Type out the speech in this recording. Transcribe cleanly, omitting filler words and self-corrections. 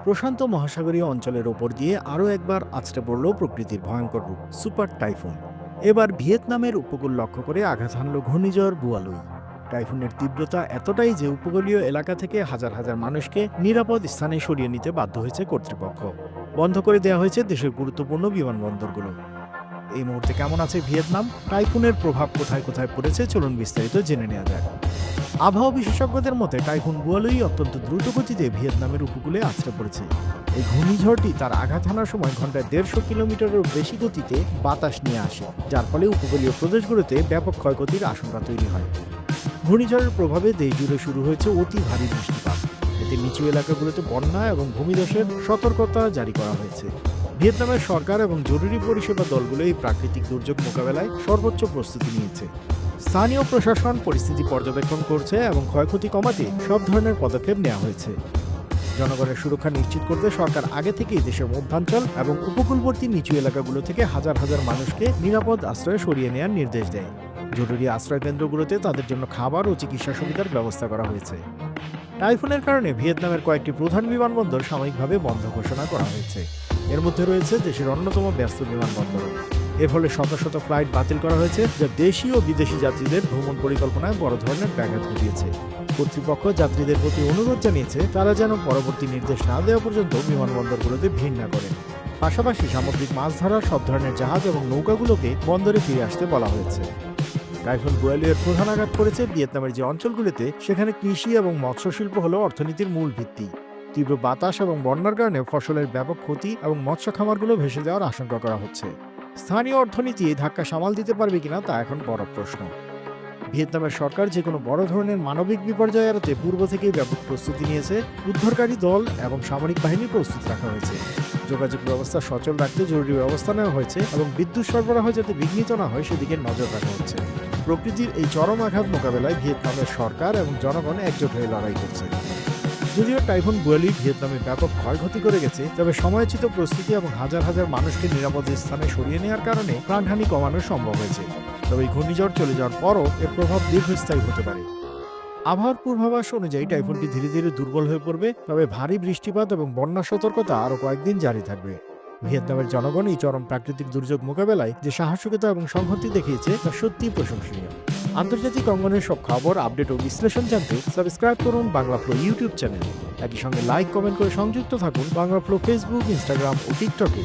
প্রশান্ত মহাসাগরীয় অঞ্চলের ওপর দিয়ে আরও একবার আছড়ে পড়ল প্রকৃতির ভয়ঙ্কর রূপ সুপার টাইফুন। এবার ভিয়েতনামের উপকূল লক্ষ্য করে আঘাত হানল ঘূর্ণিঝড় বুয়ালুই। টাইফুনের তীব্রতা এতটাই যে উপকূলীয় এলাকা থেকে হাজার হাজার মানুষকে নিরাপদ স্থানে সরিয়ে নিতে বাধ্য হয়েছে কর্তৃপক্ষ। বন্ধ করে দেওয়া হয়েছে দেশের গুরুত্বপূর্ণ বিমানবন্দরগুলো। এই মুহূর্তে কেমন আছে ভিয়েতনাম, টাইফুনের প্রভাব কোথায় কোথায় পড়েছে, চলুন বিস্তারিত জেনে নেওয়া যাক। আবহাওয়া বিশেষজ্ঞদের মতে টাইফুন বুয়ালুই অত্যন্ত দ্রুত গতিতে ভিয়েতনামের উপকূলে আছড়ে পড়েছে। এই ঘূর্ণিঝড়টি তার আঘাত হানার সময় ঘন্টায় 150 কিলোমিটারেরও বেশি গতিতে বাতাস নিয়ে আসে, যার ফলে উপকূলীয় প্রদেশগুলোতে ব্যাপক ক্ষয়ক্ষতির আশঙ্কা তৈরি হয়। ঘূর্ণিঝড়ের প্রভাবে দেশ জুড়ে শুরু হয়েছে অতি ভারী বৃষ্টিপাত। এতে নিচু এলাকাগুলোতে বন্যা এবং ভূমিধসের সতর্কতা জারি করা হয়েছে। ভিয়েতনামের সরকার এবং জরুরি পরিষেবা দলগুলো এই প্রাকৃতিক দুর্যোগ মোকাবেলায় সর্বোচ্চ প্রস্তুতি নিয়েছে। স্থানীয় প্রশাসন পরিস্থিতি পর্যবেক্ষণ করছে এবং ক্ষয়ক্ষতি কমাতে সব ধরনের পদক্ষেপ নেওয়া হয়েছে। জনগণের সুরক্ষা নিশ্চিত করতে সরকার আগে থেকেই দেশের মধ্যাঞ্চল এবং উপকূলবর্তী নিচু এলাকাগুলো থেকে হাজার হাজার মানুষকে নিরাপদ আশ্রয়ে সরিয়ে নেওয়ার নির্দেশ দেয়। জরুরি আশ্রয় কেন্দ্রগুলোতে তাদের জন্য খাবার ও চিকিৎসা সুবিধার ব্যবস্থা করা হয়েছে। টাইফুনের কারণে ভিয়েতনামের কয়েকটি প্রধান বিমানবন্দর সাময়িকভাবে বন্ধ ঘোষণা করা হয়েছে। এর মধ্যে রয়েছে দেশের অন্যতম ব্যস্ত বিমানবন্দর। এর ফলে শত শত ফ্লাইট বাতিল করা হয়েছে, যা দেশি ও বিদেশি যাত্রীদের ভ্রমণ পরিকল্পনায় বড় ধরনের ব্যাঘাত ঘটিয়েছে। কর্তৃপক্ষ যাত্রীদের প্রতি অনুরোধ জানিয়েছে তারা যেন পরবর্তী নির্দেশ না দেওয়া পর্যন্ত বিমানবন্দরগুলোতে ভিড় না করেন। পাশাপাশি সামুদ্রিক মাছ ধরার সব ধরনের জাহাজ এবং নৌকাগুলোকে বন্দরে ফিরে আসতে বলা হয়েছে। টাইফুন বুয়ালুইয়ের প্রধান আঘাত করেছে ভিয়েতনামের যে অঞ্চলগুলিতে, সেখানে কৃষি এবং মৎস্য শিল্প হল অর্থনীতির মূল ভিত্তি। তীব্র বাতাস এবং বন্যার কারণে ফসলের ব্যাপক ক্ষতি এবং মৎস্য খামারগুলো ভেসে যাওয়ার আশঙ্কা করা হচ্ছে। স্থানীয় অর্থনীতি এই ধাক্কা সামাল দিতে পারবে কিনা তা এখন বড় প্রশ্ন। ভিয়েতনামের সরকার যে কোনো বড় ধরনের মানবিক বিপর্যয় এড়াতে পূর্ব থেকেই ব্যাপক প্রস্তুতি নিয়েছে। উদ্ধারকারী দল এবং সামরিক বাহিনী প্রস্তুত রাখা হয়েছে। যোগাযোগ ব্যবস্থা সচল রাখতে জরুরি ব্যবস্থা নেওয়া হয়েছে এবং বিদ্যুৎ সরবরাহ যাতে বিঘ্নিত না হয় সেদিকে নজর রাখা হচ্ছে। প্রকৃতির এই চরম আঘাত মোকাবেলায় ভিয়েতনামের সরকার এবং জনগণ একজোট হয়ে লড়াই করছে। যদিও টাইফুন বুয়ালুই ভিয়েতনামে ব্যাপক ক্ষয়ক্ষতি করে গেছে, তবে সময়োচিত প্রস্তুতি এবং হাজার হাজার মানুষকে নিরাপদ স্থানে সরিয়ে নেওয়ার কারণে প্রাণহানি কমানো সম্ভব হয়েছে। তবে এই ঘূর্ণিঝড় চলে যাওয়ার পরও এর প্রভাব দীর্ঘস্থায়ী হতে পারে। আবহাওয়ার পূর্বাভাস অনুযায়ী টাইফুনটি ধীরে ধীরে দুর্বল হয়ে পড়বে, তবে ভারী বৃষ্টিপাত এবং বন্যা সতর্কতা আরও কয়েকদিন জারি থাকবে। ভিয়েতনামের জনগণ এই চরম প্রাকৃতিক দুর্যোগ মোকাবেলায় যে সাহসিকতা এবং সংহতি দেখিয়েছে তা সত্যিই প্রশংসনীয়। আন্তর্জাতিক অঙ্গনের সব খবর, আপডেট ও বিশ্লেষণ জানতে সাবস্ক্রাইব করুন বাংলা ফ্লো ইউটিউব চ্যানেল। একই সঙ্গে লাইক, কমেন্ট করে সংযুক্ত থাকুন বাংলা ফ্লো ফেসবুক, ইনস্টাগ্রাম ও টিকটকে।